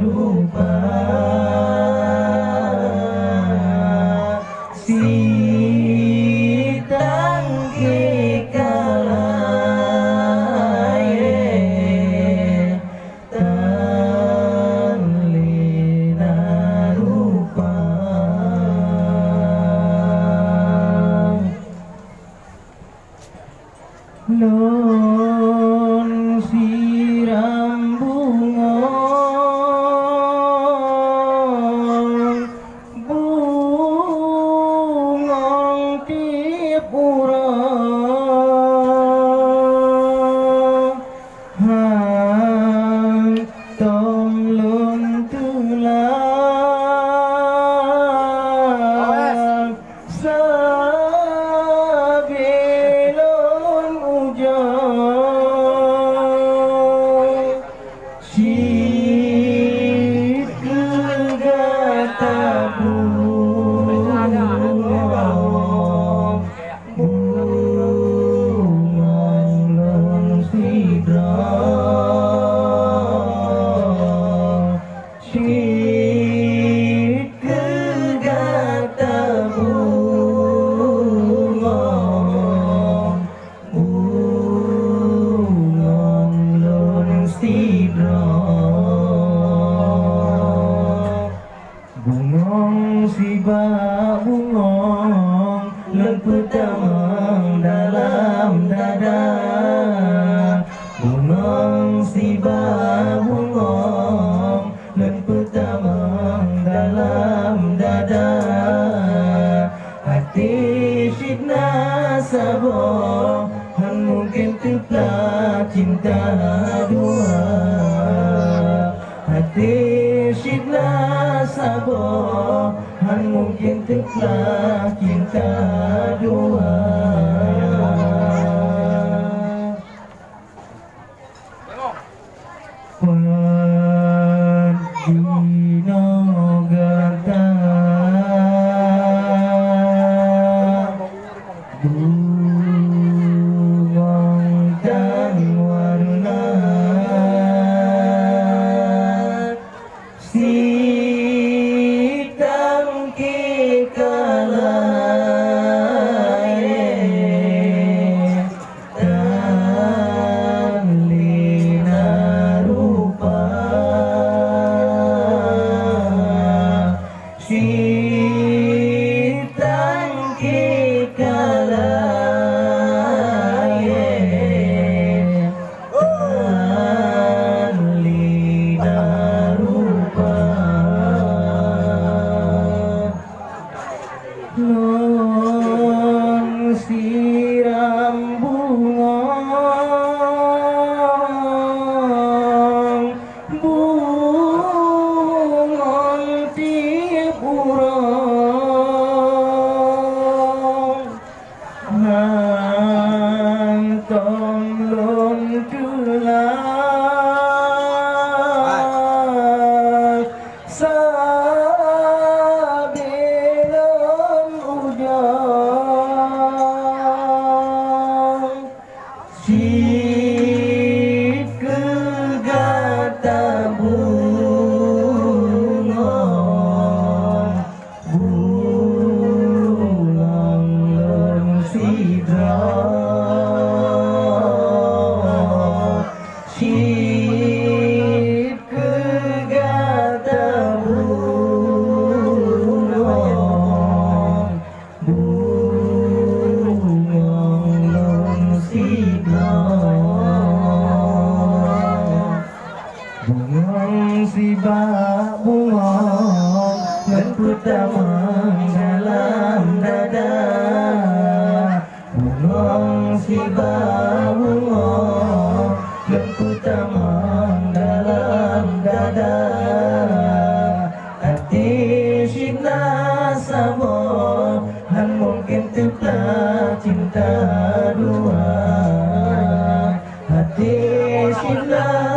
rupa si tangki kalaye tanlina rupa non siram bunga bungong tipura hang tong lun tulang sabilon ujan sit kegata bungong lun sidra sit kegata bungong lun sidra bungong siba bungong lun putamang dalam dada bungong siba bungong lun putamang dalam dada hati sidna sabo han mungkin teplah cinta dua hati sidna sabo han mungkin teplah cinta dua Dino gata bungong dan warna si tangki kalaye tanlina rupa si tangki kalaye tanlina rupa non siram bungong bungong tipura hang tong lun tulang sabilon ujan sit kegata bungong lun sidra sit kegata bungong lun sidra bungong siba bungong lun putamang dalam dada bungong siba bungong lun putamang dalam dada hati sidna sabo han mungkin teplah cinta dua hati sidna